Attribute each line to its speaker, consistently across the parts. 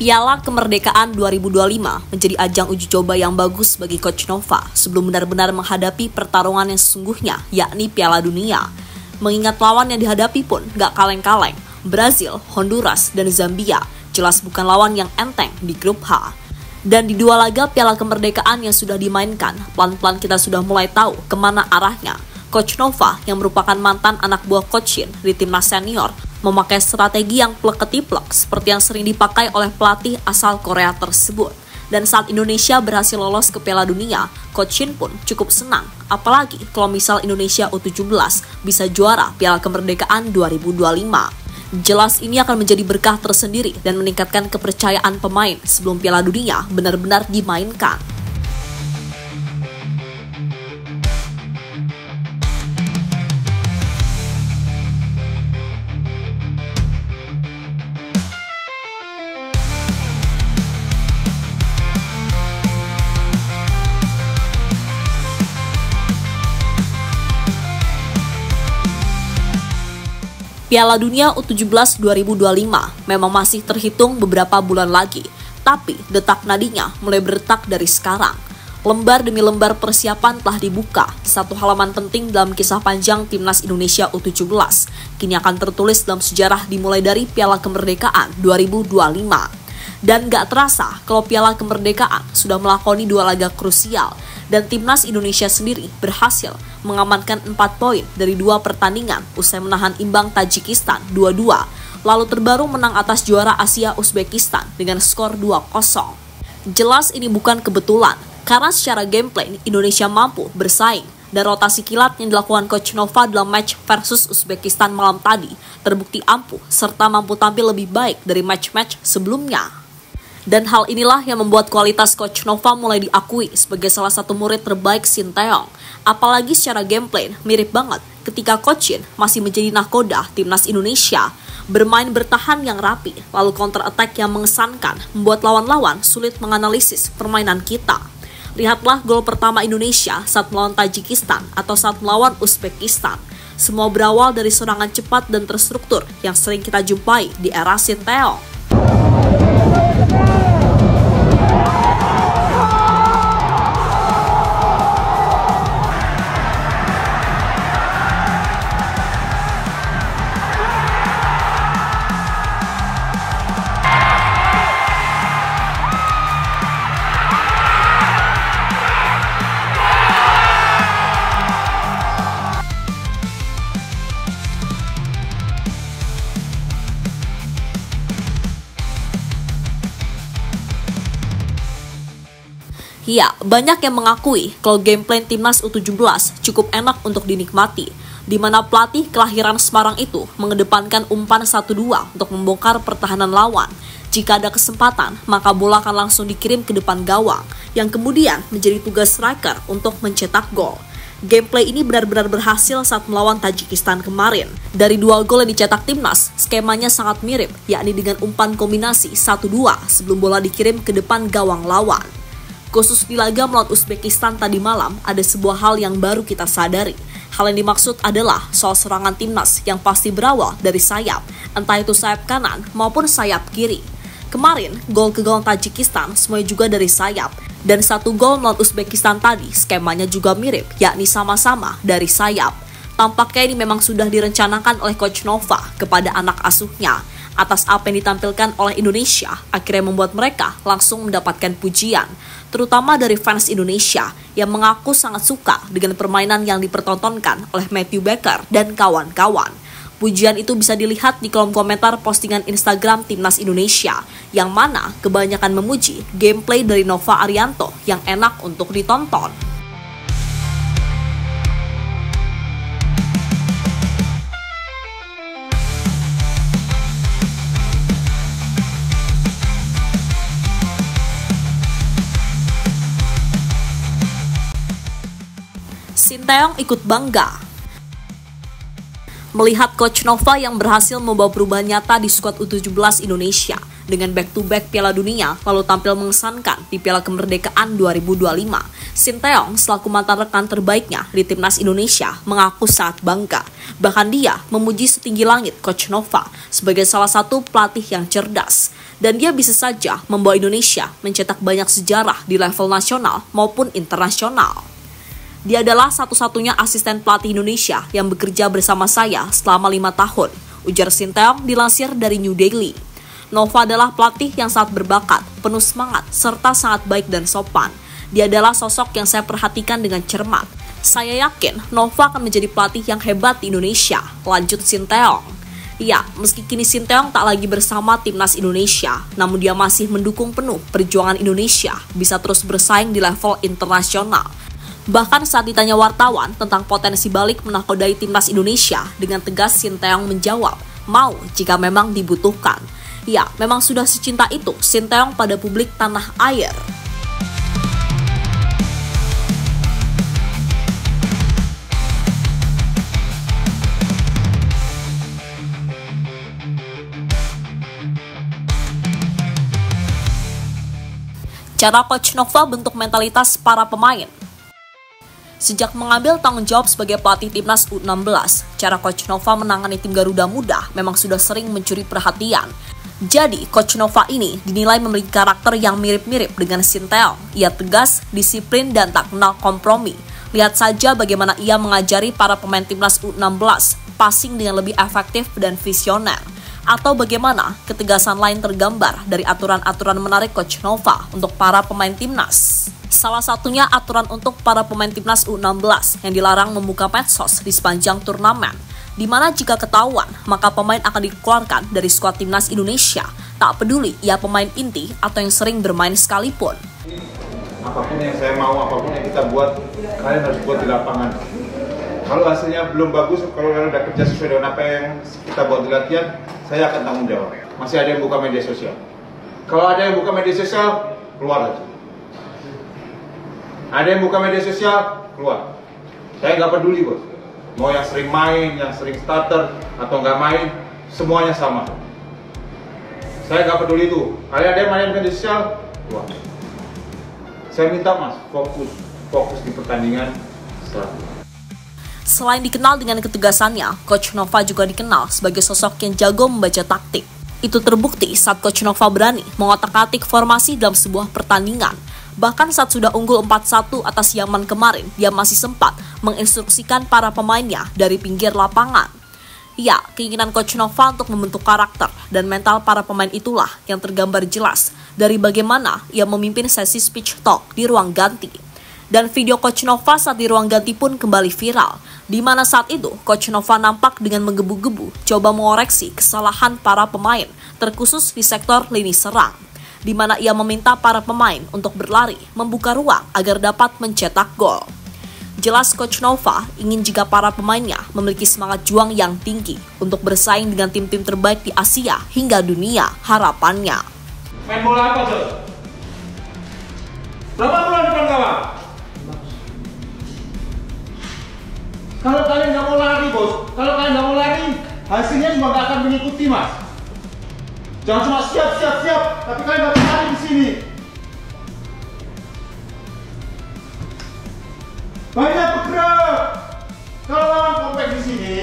Speaker 1: Piala Kemerdekaan 2025 menjadi ajang uji coba yang bagus bagi Coach Nova sebelum benar-benar menghadapi pertarungan yang sesungguhnya, yakni Piala Dunia. Mengingat lawan yang dihadapi pun gak kaleng-kaleng, Brazil, Honduras, dan Zambia jelas bukan lawan yang enteng di grup H. Dan di dua laga Piala Kemerdekaan yang sudah dimainkan, pelan-pelan kita sudah mulai tahu kemana arahnya. Coach Nova yang merupakan mantan anak buah Coach Shin di timnas senior memakai strategi yang plek-ketiplek seperti yang sering dipakai oleh pelatih asal Korea tersebut. Dan saat Indonesia berhasil lolos ke Piala Dunia, Coach Shin pun cukup senang. Apalagi kalau misal Indonesia U17 bisa juara Piala Kemerdekaan 2025. Jelas ini akan menjadi berkah tersendiri dan meningkatkan kepercayaan pemain sebelum Piala Dunia benar-benar dimainkan. Piala Dunia U17 2025 memang masih terhitung beberapa bulan lagi, tapi detak nadinya mulai berdetak dari sekarang. Lembar demi lembar persiapan telah dibuka. Satu halaman penting dalam kisah panjang Timnas Indonesia U17 kini akan tertulis dalam sejarah dimulai dari Piala Kemerdekaan 2025. Dan gak terasa kalau Piala Kemerdekaan sudah melakoni dua laga krusial dan Timnas Indonesia sendiri berhasil mengamankan 4 poin dari 2 pertandingan usai menahan imbang Tajikistan 2-2, lalu terbaru menang atas juara Asia Uzbekistan dengan skor 2-0. Jelas ini bukan kebetulan, karena secara gameplay Indonesia mampu bersaing dan rotasi kilat yang dilakukan Coach Nova dalam match versus Uzbekistan malam tadi terbukti ampuh serta mampu tampil lebih baik dari match-match sebelumnya. Dan hal inilah yang membuat kualitas Coach Nova mulai diakui sebagai salah satu murid terbaik Shin Tae-yong. Apalagi secara gameplay mirip banget ketika Coach Shin masih menjadi nahkoda Timnas Indonesia. Bermain bertahan yang rapi, lalu counter attack yang mengesankan, membuat lawan-lawan sulit menganalisis permainan kita. Lihatlah gol pertama Indonesia saat melawan Tajikistan atau saat melawan Uzbekistan. Semua berawal dari serangan cepat dan terstruktur yang sering kita jumpai di era Shin Tae-yong. Ya, banyak yang mengakui kalau gameplay Timnas U17 cukup enak untuk dinikmati, di mana pelatih kelahiran Semarang itu mengedepankan umpan 1-2 untuk membongkar pertahanan lawan. Jika ada kesempatan, maka bola akan langsung dikirim ke depan gawang, yang kemudian menjadi tugas striker untuk mencetak gol. Gameplay ini benar-benar berhasil saat melawan Tajikistan kemarin. Dari 2 gol yang dicetak Timnas, skemanya sangat mirip, yakni dengan umpan kombinasi 1-2 sebelum bola dikirim ke depan gawang lawan. Khusus di laga melawan Uzbekistan tadi malam, ada sebuah hal yang baru kita sadari. Hal yang dimaksud adalah soal serangan Timnas yang pasti berawal dari sayap, entah itu sayap kanan maupun sayap kiri. Kemarin, gol ke gawang Tajikistan semuanya juga dari sayap, dan 1 gol melawan Uzbekistan tadi skemanya juga mirip, yakni sama-sama dari sayap. Tampaknya ini memang sudah direncanakan oleh Coach Nova kepada anak asuhnya. Atas apa yang ditampilkan oleh Indonesia, akhirnya membuat mereka langsung mendapatkan pujian, terutama dari fans Indonesia yang mengaku sangat suka dengan permainan yang dipertontonkan oleh Matthew Baker dan kawan-kawan. Pujian itu bisa dilihat di kolom komentar postingan Instagram Timnas Indonesia, yang mana kebanyakan memuji gameplay dari Nova Arianto yang enak untuk ditonton. Shin Tae-yong ikut bangga melihat Coach Nova yang berhasil membawa perubahan nyata di skuad U17 Indonesia. Dengan back-to-back Piala Dunia, lalu tampil mengesankan di Piala Kemerdekaan 2025, Sinteyong selaku mantan rekan terbaiknya di Timnas Indonesia mengaku sangat bangga. Bahkan dia memuji setinggi langit Coach Nova sebagai salah satu pelatih yang cerdas. Dan dia bisa saja membawa Indonesia mencetak banyak sejarah di level nasional maupun internasional. Dia adalah satu-satunya asisten pelatih Indonesia yang bekerja bersama saya selama 5 tahun, ujar Sinteyong dilansir dari New Daily. Nova adalah pelatih yang sangat berbakat, penuh semangat, serta sangat baik dan sopan. Dia adalah sosok yang saya perhatikan dengan cermat. Saya yakin Nova akan menjadi pelatih yang hebat di Indonesia, lanjut Sinteyong. Ya, meski kini Sinteyong tak lagi bersama Timnas Indonesia, namun dia masih mendukung penuh perjuangan Indonesia bisa terus bersaing di level internasional. Bahkan saat ditanya wartawan tentang potensi balik menakodai Timnas Indonesia, dengan tegas Sinteyong menjawab, mau jika memang dibutuhkan. Ya, memang sudah secinta itu Sinteyong pada publik tanah air. Cara Coach Nova bentuk mentalitas para pemain. Sejak mengambil tanggung jawab sebagai pelatih Timnas U16, cara Coach Nova menangani tim Garuda Muda memang sudah sering mencuri perhatian. Jadi, Coach Nova ini dinilai memiliki karakter yang mirip-mirip dengan Sinteyong. Ia tegas, disiplin, dan tak kenal kompromi. Lihat saja bagaimana ia mengajari para pemain Timnas U16 passing dengan lebih efektif dan visioner. Atau bagaimana ketegasan lain tergambar dari aturan-aturan menarik Coach Nova untuk para pemain Timnas. Salah satunya aturan untuk para pemain Timnas U16 yang dilarang membuka medsos di sepanjang turnamen, di mana jika ketahuan, maka pemain akan dikeluarkan dari skuad Timnas Indonesia, tak peduli ia pemain inti atau yang sering bermain sekalipun.
Speaker 2: Apapun yang saya mau, apapun yang kita buat, kalian harus buat di lapangan. Kalau hasilnya belum bagus, kalau kalian udah kerja sesuai dengan apa yang kita buat di latihan, saya akan tanggung jawab. Masih ada yang buka media sosial. Kalau ada yang buka media sosial, keluar aja. Ada yang buka media sosial, keluar. Saya nggak peduli, bos. Mau yang sering main, yang sering starter, atau nggak main, semuanya sama. Saya nggak peduli itu. Kalian ada yang main media sosial, keluar. Saya minta mas, fokus di pertandingan selanjutnya.
Speaker 1: Selain dikenal dengan ketegasannya, Coach Nova juga dikenal sebagai sosok yang jago membaca taktik. Itu terbukti saat Coach Nova berani mengotak-atik formasi dalam sebuah pertandingan. Bahkan saat sudah unggul 4-1 atas Yaman kemarin, dia masih sempat menginstruksikan para pemainnya dari pinggir lapangan. Ya, keinginan Coach Nova untuk membentuk karakter dan mental para pemain itulah yang tergambar jelas dari bagaimana ia memimpin sesi speech talk di ruang ganti. Dan video Coach Nova saat di ruang ganti pun kembali viral, di mana saat itu Coach Nova nampak dengan menggebu-gebu coba mengoreksi kesalahan para pemain, terkhusus di sektor lini serang, di mana ia meminta para pemain untuk berlari, membuka ruang agar dapat mencetak gol. Jelas Coach Nova ingin jika para pemainnya memiliki semangat juang yang tinggi untuk bersaing dengan tim-tim terbaik di Asia hingga dunia, harapannya.
Speaker 2: Main bola apa tuh? Berapa bulan depan kawan? Kalau kalian nggak mau lari, bos. Kalau kalian nggak mau lari, hasilnya juga nggak akan mengikuti, mas. Jangan cuma siap, tapi kalian nggak mau lari di sini. Banyak bergerak. Kalau lawan kompak di sini,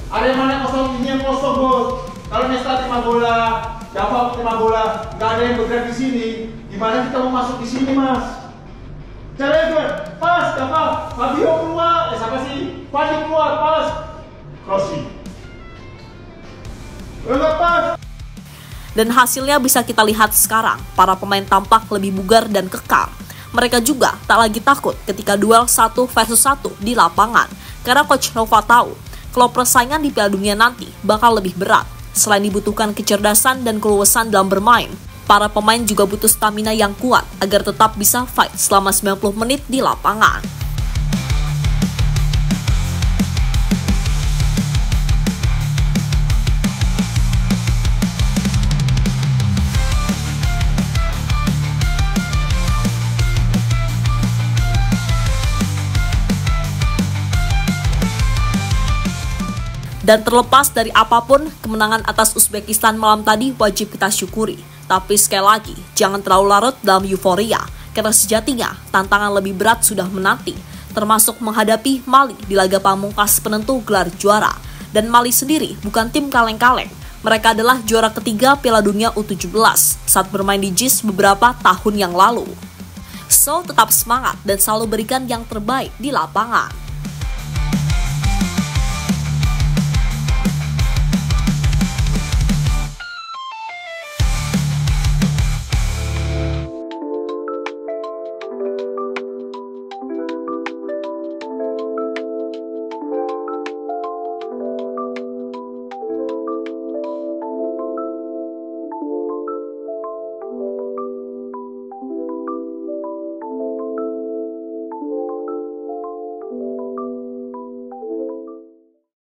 Speaker 2: ada yang mana kosong, ini yang kosong, bos. Kalau Nesta terima bola, Java terima bola, nggak ada yang bergerak di sini. Gimana kita mau masuk di sini, mas? Caranya pas, Java, Fabio keluar, siapa sih? Fadi keluar, pas, crossing. Enggak pas.
Speaker 1: Dan hasilnya bisa kita lihat sekarang, para pemain tampak lebih bugar dan kekar. Mereka juga tak lagi takut ketika duel 1 versus 1 di lapangan, karena Coach Nova tahu kalau persaingan di Piala Dunia nanti bakal lebih berat. Selain dibutuhkan kecerdasan dan keluasan dalam bermain, para pemain juga butuh stamina yang kuat agar tetap bisa fight selama 90 menit di lapangan. Dan terlepas dari apapun, kemenangan atas Uzbekistan malam tadi wajib kita syukuri. Tapi sekali lagi, jangan terlalu larut dalam euforia, karena sejatinya tantangan lebih berat sudah menanti, termasuk menghadapi Mali di laga pamungkas penentu gelar juara. Dan Mali sendiri bukan tim kaleng-kaleng. Mereka adalah juara ketiga Piala Dunia U17 saat bermain di JIS beberapa tahun yang lalu. So, tetap semangat dan selalu berikan yang terbaik di lapangan.